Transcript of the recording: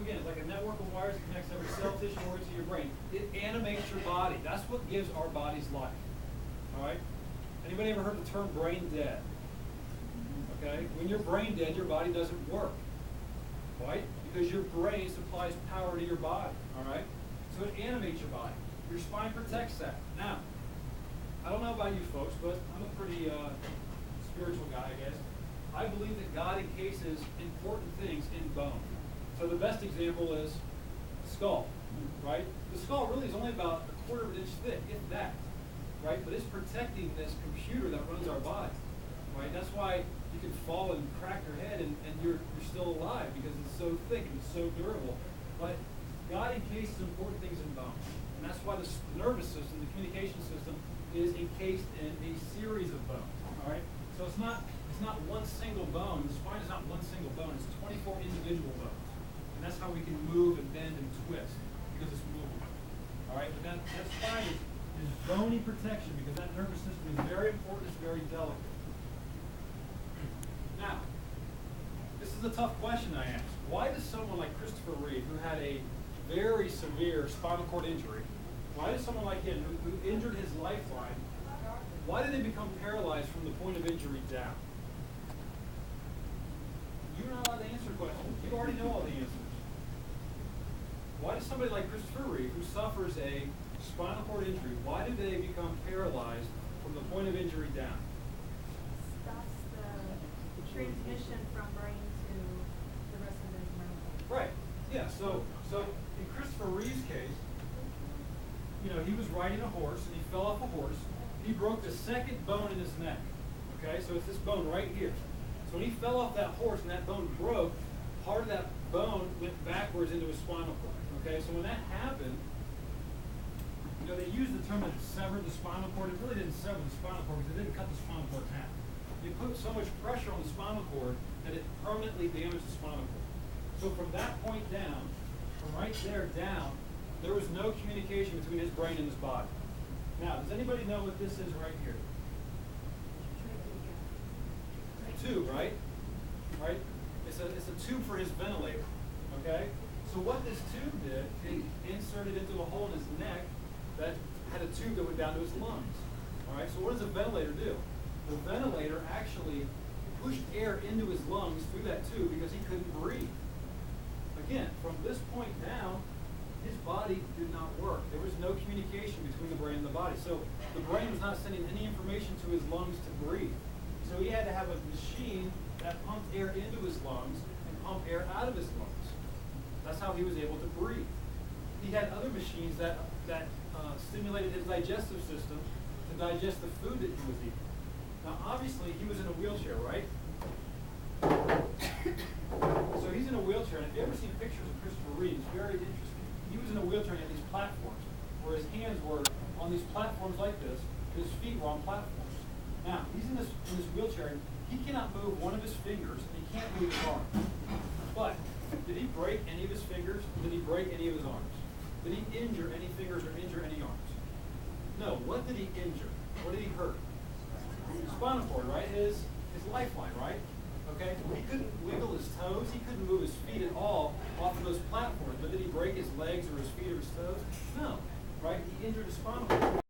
again, it's like a network of wires that connects every cell, tissue, organ to your brain. It animates your body. That's what gives our bodies life. All right? Anybody ever heard the term brain dead? Okay? When you're brain dead, your body doesn't work. Right? Because your brain supplies power to your body. All right? So it animates your body. Your spine protects that. Now, I don't know about you folks, but I'm a pretty spiritual guy, I guess. I believe that God encases important things in bone. So the best example is the skull, right? The skull really is only about a quarter of an inch thick, if that, right? But it's protecting this computer that runs our body, right? That's why you can fall and crack your head and you're still alive because it's so thick and it's so durable. But God encases important things in bone. And that's why the nervous system, the communication system, is encased in a series of bones, all right? So it's not one single bone. The spine is not one single bone. It's 24 individual bones. And that's how we can move and bend and twist, because it's movable. All right? But that spine is bony protection, because that nervous system is very important. It's very delicate. Now, this is a tough question I ask. Why does someone like Christopher Reeve, who had a very severe spinal cord injury, why does someone like him, who injured his lifeline, why did they become paralyzed from the point of injury down? You're not allowed to answer questions. You already know all the answers. Why does somebody like Christopher Reeve, who suffers a spinal cord injury, why did they become paralyzed from the point of injury down? Stops the transmission from brain to the rest of the brain. Right. Yeah. So in Christopher Reeve's case, he was riding a horse and he fell off a horse. And he broke the second bone in his neck. Okay, so it's this bone right here. So when he fell off that horse and that bone broke, part of that bone went backwards into his spinal cord. Okay, so when that happened, they used the term that it severed the spinal cord. It really didn't sever the spinal cord because it didn't cut the spinal cord in half. You put so much pressure on the spinal cord that it permanently damaged the spinal cord. So from that point down, from right there down, there was no communication between his brain and his body. Now, does anybody know what this is right here? Tube, right? Right? It's a tube for his ventilator. Okay? So what this tube did, it inserted into a hole in his neck that had a tube that went down to his lungs. Alright, so what does a ventilator do? The ventilator actually pushed air into his lungs through that tube because he couldn't breathe. Again, from this point down, his body did not work. There was no communication between the brain and the body. So the brain was not sending any information to his lungs to breathe. So he had to have a machine that pumped air into his lungs and pumped air out of his lungs. That's how he was able to breathe. He had other machines that stimulated his digestive system to digest the food that he was eating. Now, obviously, he was in a wheelchair, right? So he's in a wheelchair, and if you ever seen pictures of Christopher Reeve, it's very interesting. He was in a wheelchair and had these platforms, where his hands were on these platforms like this, his feet were on platforms. Now, he's in this wheelchair, and he cannot move one of his fingers, and he can't move his arm. But did he break any of his fingers? Did he break any of his arms? Did he injure any fingers or injure any arms? No. What did he injure? What did he hurt? Spinal cord, right? His lifeline, right? Okay? He couldn't wiggle his toes. He couldn't move his feet at all off of those platforms. But did he break his legs or his feet or his toes? No. Right? He injured his spinal cord.